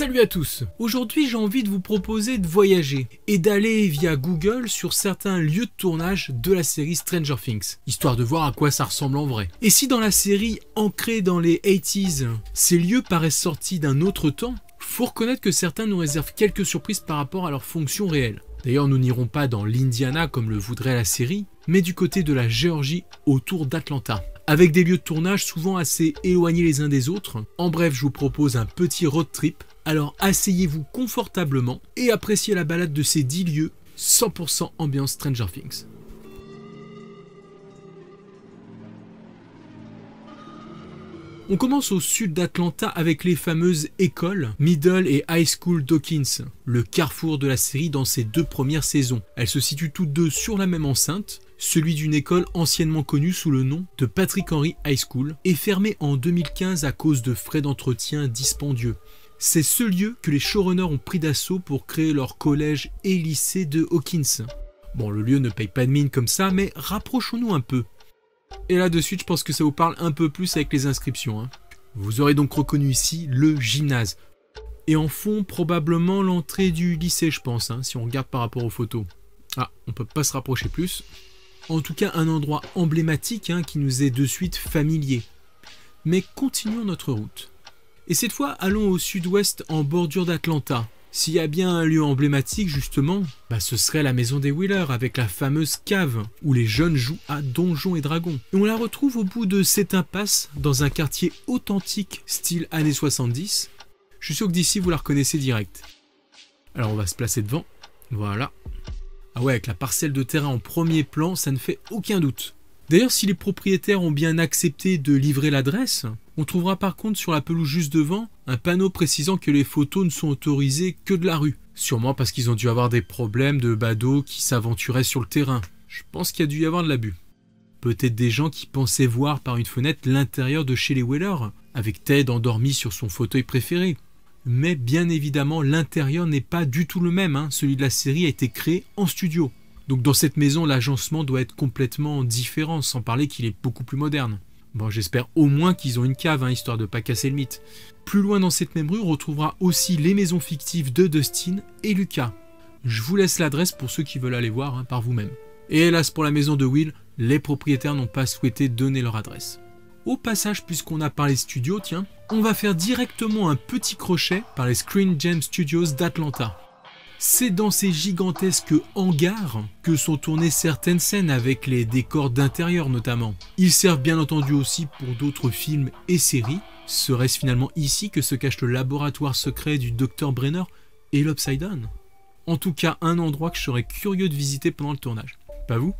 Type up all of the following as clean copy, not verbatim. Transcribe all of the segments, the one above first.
Salut à tous. Aujourd'hui j'ai envie de vous proposer de voyager et d'aller via Google sur certains lieux de tournage de la série Stranger Things, histoire de voir à quoi ça ressemble en vrai. Et si dans la série ancrée dans les 80s, ces lieux paraissent sortis d'un autre temps, faut reconnaître que certains nous réservent quelques surprises par rapport à leur fonction réelle. D'ailleurs nous n'irons pas dans l'Indiana comme le voudrait la série, mais du côté de la Géorgie autour d'Atlanta, avec des lieux de tournage souvent assez éloignés les uns des autres. En bref, je vous propose un petit road trip, alors asseyez-vous confortablement et appréciez la balade de ces 10 lieux 100% ambiance Stranger Things. On commence au sud d'Atlanta avec les fameuses écoles Middle et High School Dawkins, le carrefour de la série dans ses 2 premières saisons. Elles se situent toutes deux sur la même enceinte, celui d'une école anciennement connue sous le nom de Patrick Henry High School et fermée en 2015 à cause de frais d'entretien dispendieux. C'est ce lieu que les showrunners ont pris d'assaut pour créer leur collège et lycée de Hawkins. Bon, le lieu ne paye pas de mine comme ça, mais rapprochons-nous un peu. Et là de suite, je pense que ça vous parle un peu plus avec les inscriptions. Vous aurez donc reconnu ici le gymnase. Et en fond, probablement l'entrée du lycée, je pense, si on regarde par rapport aux photos. Ah, on peut pas se rapprocher plus. En tout cas, un endroit emblématique qui nous est de suite familier. Mais continuons notre route. Et cette fois, allons au sud-ouest en bordure d'Atlanta. S'il y a bien un lieu emblématique justement, ce serait la maison des Wheeler avec la fameuse cave où les jeunes jouent à Donjons et Dragons. Et on la retrouve au bout de cette impasse dans un quartier authentique style années 70. Je suis sûr que d'ici vous la reconnaissez direct. Alors on va se placer devant, voilà. Ah ouais, avec la parcelle de terrain en premier plan, ça ne fait aucun doute. D'ailleurs, si les propriétaires ont bien accepté de livrer l'adresse, on trouvera par contre sur la pelouse juste devant un panneau précisant que les photos ne sont autorisées que de la rue. Sûrement parce qu'ils ont dû avoir des problèmes de badauds qui s'aventuraient sur le terrain. Je pense qu'il y a dû y avoir de l'abus. Peut-être des gens qui pensaient voir par une fenêtre l'intérieur de chez les Wheeler, avec Ted endormi sur son fauteuil préféré. Mais bien évidemment, l'intérieur n'est pas du tout le même. Celui de la série a été créé en studio. Donc dans cette maison, l'agencement doit être complètement différent, sans parler qu'il est beaucoup plus moderne. Bon, j'espère au moins qu'ils ont une cave, histoire de pas casser le mythe. Plus loin dans cette même rue, on retrouvera aussi les maisons fictives de Dustin et Lucas. Je vous laisse l'adresse pour ceux qui veulent aller voir par vous-même. Et hélas pour la maison de Will, les propriétaires n'ont pas souhaité donner leur adresse. Au passage, puisqu'on a parlé studio, on va faire directement un petit crochet par les Screen Gems Studios d'Atlanta. C'est dans ces gigantesques hangars que sont tournées certaines scènes avec les décors d'intérieur notamment. Ils servent bien entendu aussi pour d'autres films et séries. Serait-ce finalement ici que se cache le laboratoire secret du Dr Brenner et l'Upside Down? En tout cas, un endroit que je serais curieux de visiter pendant le tournage. Pas vous?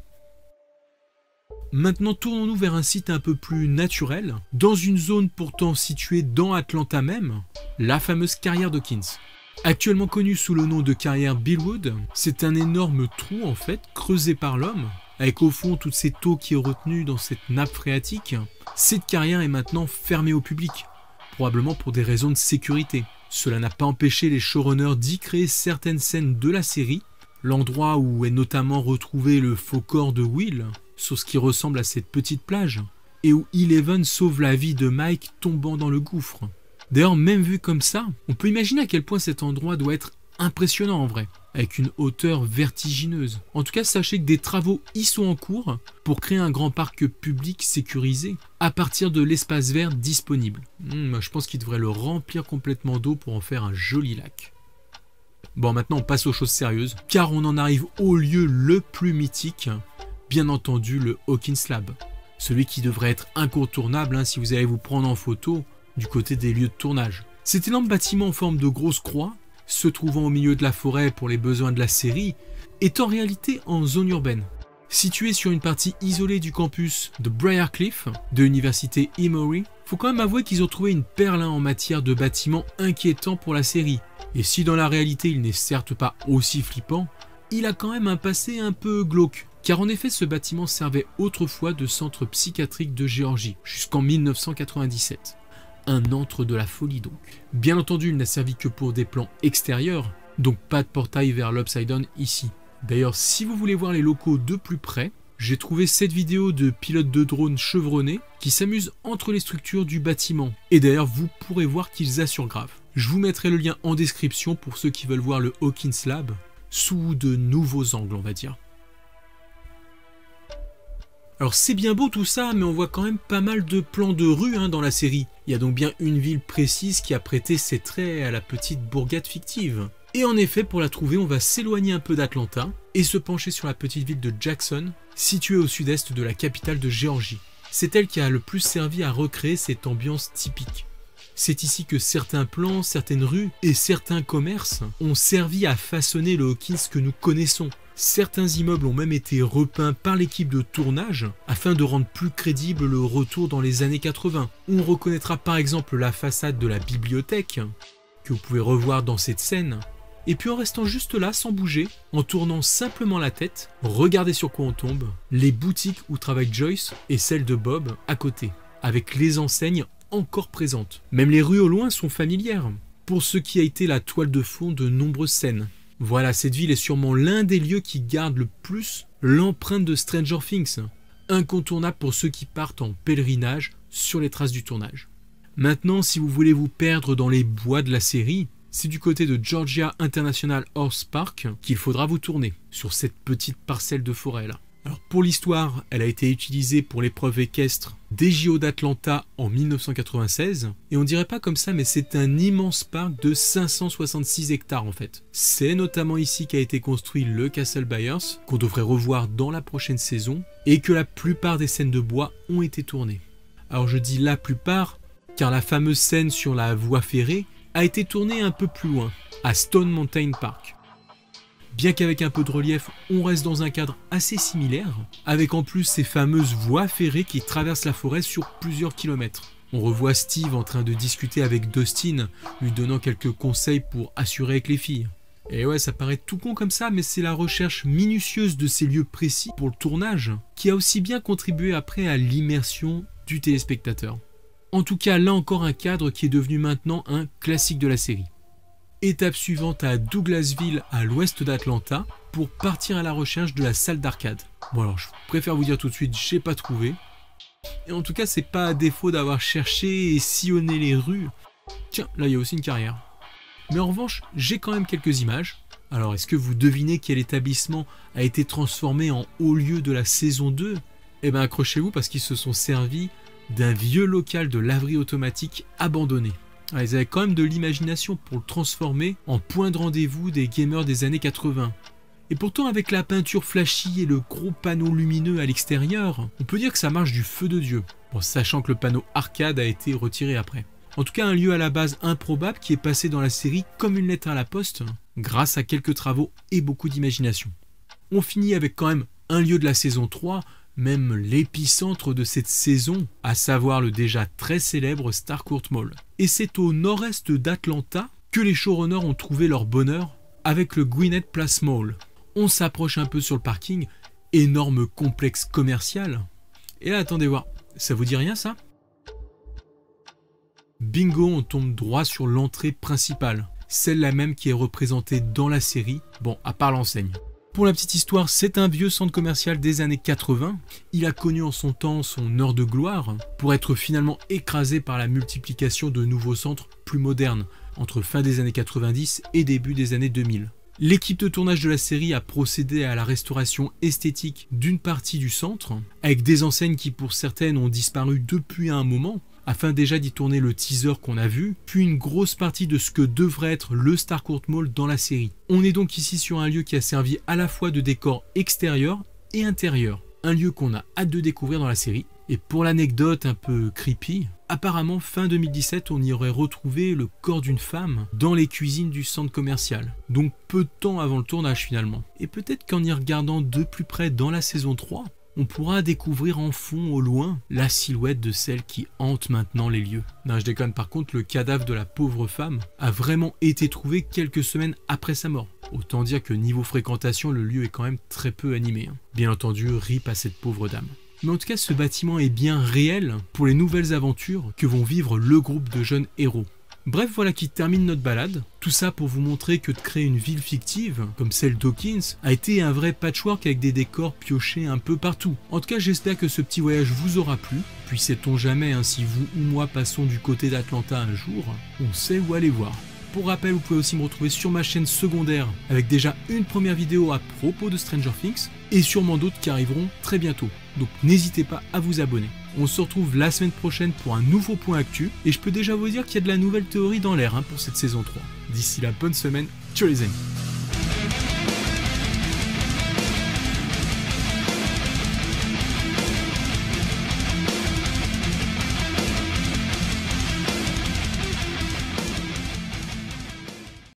Maintenant, tournons-nous vers un site un peu plus naturel, dans une zone pourtant située dans Atlanta même, la fameuse carrière Dawkins. Actuellement connu sous le nom de carrière Billwood, c'est un énorme trou en fait, creusé par l'homme, avec au fond toute cette eau qui est retenue dans cette nappe phréatique. Cette carrière est maintenant fermée au public, probablement pour des raisons de sécurité. Cela n'a pas empêché les showrunners d'y créer certaines scènes de la série, l'endroit où est notamment retrouvé le faux corps de Will, sur ce qui ressemble à cette petite plage, et où Eleven sauve la vie de Mike tombant dans le gouffre. D'ailleurs, même vu comme ça, on peut imaginer à quel point cet endroit doit être impressionnant en vrai, avec une hauteur vertigineuse. En tout cas, sachez que des travaux y sont en cours pour créer un grand parc public sécurisé à partir de l'espace vert disponible. Je pense qu'il devrait le remplir complètement d'eau pour en faire un joli lac. Bon, maintenant on passe aux choses sérieuses, car on en arrive au lieu le plus mythique, bien entendu le Hawkins Lab. Celui qui devrait être incontournable si vous allez vous prendre en photo du côté des lieux de tournage. Cet énorme bâtiment en forme de grosse croix, se trouvant au milieu de la forêt pour les besoins de la série, est en réalité en zone urbaine. Situé sur une partie isolée du campus de Briarcliff, de l'université Emory, faut quand même avouer qu'ils ont trouvé une perle en matière de bâtiments inquiétants pour la série. Et si dans la réalité il n'est certes pas aussi flippant, il a quand même un passé un peu glauque. Car en effet ce bâtiment servait autrefois de centre psychiatrique de Géorgie, jusqu'en 1997. Un antre de la folie donc. Bien entendu, il n'a servi que pour des plans extérieurs, donc pas de portail vers l'Upside Down ici. D'ailleurs, si vous voulez voir les locaux de plus près, j'ai trouvé cette vidéo de pilotes de drones chevronnés qui s'amusent entre les structures du bâtiment. Et d'ailleurs, vous pourrez voir qu'ils assurent grave. Je vous mettrai le lien en description pour ceux qui veulent voir le Hawkins Lab sous de nouveaux angles, on va dire. Alors c'est bien beau tout ça, mais on voit quand même pas mal de plans de rue dans la série. Il y a donc bien une ville précise qui a prêté ses traits à la petite bourgade fictive. Et en effet, pour la trouver, on va s'éloigner un peu d'Atlanta et se pencher sur la petite ville de Jackson, située au sud-est de la capitale de Géorgie. C'est elle qui a le plus servi à recréer cette ambiance typique. C'est ici que certains plans, certaines rues et certains commerces ont servi à façonner le Hawkins que nous connaissons. Certains immeubles ont même été repeints par l'équipe de tournage afin de rendre plus crédible le retour dans les années 80. On reconnaîtra par exemple la façade de la bibliothèque, que vous pouvez revoir dans cette scène. Et puis en restant juste là, sans bouger, en tournant simplement la tête, regardez sur quoi on tombe, les boutiques où travaille Joyce et celles de Bob à côté, avec les enseignes encore présentes. Même les rues au loin sont familières, pour ce qui a été la toile de fond de nombreuses scènes. Voilà, cette ville est sûrement l'un des lieux qui garde le plus l'empreinte de Stranger Things, incontournable pour ceux qui partent en pèlerinage sur les traces du tournage. Maintenant, si vous voulez vous perdre dans les bois de la série, c'est du côté de Georgia International Horse Park qu'il faudra vous tourner, sur cette petite parcelle de forêt là. Alors pour l'histoire, elle a été utilisée pour l'épreuve équestre des JO d'Atlanta en 1996, et on dirait pas comme ça, mais c'est un immense parc de 566 hectares en fait. C'est notamment ici qu'a été construit le Castle Byers, qu'on devrait revoir dans la prochaine saison, et que la plupart des scènes de bois ont été tournées. Alors je dis la plupart, car la fameuse scène sur la voie ferrée a été tournée un peu plus loin, à Stone Mountain Park. Bien qu'avec un peu de relief, on reste dans un cadre assez similaire, avec en plus ces fameuses voies ferrées qui traversent la forêt sur plusieurs kilomètres. On revoit Steve en train de discuter avec Dustin, lui donnant quelques conseils pour assurer avec les filles. Et ouais, ça paraît tout con comme ça, mais c'est la recherche minutieuse de ces lieux précis pour le tournage qui a aussi bien contribué après à l'immersion du téléspectateur. En tout cas, là encore un cadre qui est devenu maintenant un classique de la série. Étape suivante à Douglasville, à l'ouest d'Atlanta, pour partir à la recherche de la salle d'arcade. Bon alors, je préfère vous dire tout de suite, j'ai pas trouvé. Et en tout cas, c'est pas à défaut d'avoir cherché et sillonné les rues. Tiens, là il y a aussi une carrière. Mais en revanche, j'ai quand même quelques images. Alors, est-ce que vous devinez quel établissement a été transformé en haut lieu de la saison 2 ? Eh ben accrochez-vous parce qu'ils se sont servis d'un vieux local de laverie automatique abandonné. Ah, ils avaient quand même de l'imagination pour le transformer en point de rendez-vous des gamers des années 80. Et pourtant avec la peinture flashy et le gros panneau lumineux à l'extérieur, on peut dire que ça marche du feu de Dieu. Bon, sachant que le panneau arcade a été retiré après. En tout cas un lieu à la base improbable qui est passé dans la série comme une lettre à la poste, grâce à quelques travaux et beaucoup d'imagination. On finit avec quand même un lieu de la saison 3, même l'épicentre de cette saison, à savoir le déjà très célèbre Starcourt Mall. Et c'est au nord-est d'Atlanta que les showrunners ont trouvé leur bonheur avec le Gwinnett Place Mall. On s'approche un peu sur le parking, énorme complexe commercial. Et là, attendez voir, ça vous dit rien ça ? Bingo, on tombe droit sur l'entrée principale, celle-là même qui est représentée dans la série, bon, à part l'enseigne. Pour la petite histoire, c'est un vieux centre commercial des années 80. Il a connu en son temps son heure de gloire pour être finalement écrasé par la multiplication de nouveaux centres plus modernes entre fin des années 90 et début des années 2000. L'équipe de tournage de la série a procédé à la restauration esthétique d'une partie du centre, avec des enseignes qui pour certaines ont disparu depuis un moment, afin déjà d'y tourner le teaser qu'on a vu, puis une grosse partie de ce que devrait être le Starcourt Mall dans la série. On est donc ici sur un lieu qui a servi à la fois de décor extérieur et intérieur, un lieu qu'on a hâte de découvrir dans la série. Et pour l'anecdote un peu creepy, apparemment fin 2017 on y aurait retrouvé le corps d'une femme dans les cuisines du centre commercial, donc peu de temps avant le tournage finalement. Et peut-être qu'en y regardant de plus près dans la saison 3, on pourra découvrir en fond au loin la silhouette de celle qui hante maintenant les lieux. Non, je déconne, par contre, le cadavre de la pauvre femme a vraiment été trouvé quelques semaines après sa mort. Autant dire que niveau fréquentation, le lieu est quand même très peu animé. Bien entendu, rip à cette pauvre dame. Mais en tout cas, ce bâtiment est bien réel pour les nouvelles aventures que vont vivre le groupe de jeunes héros. Bref, voilà qui termine notre balade. Tout ça pour vous montrer que de créer une ville fictive, comme celle d'Hawkins, a été un vrai patchwork avec des décors piochés un peu partout. En tout cas, j'espère que ce petit voyage vous aura plu. Puis sait-on jamais, hein, si vous ou moi passons du côté d'Atlanta un jour, on sait où aller voir. Pour rappel, vous pouvez aussi me retrouver sur ma chaîne secondaire avec déjà une première vidéo à propos de Stranger Things et sûrement d'autres qui arriveront très bientôt. Donc n'hésitez pas à vous abonner. On se retrouve la semaine prochaine pour un nouveau point actu et je peux déjà vous dire qu'il y a de la nouvelle théorie dans l'air pour cette saison 3. D'ici là, bonne semaine, ciao les amis.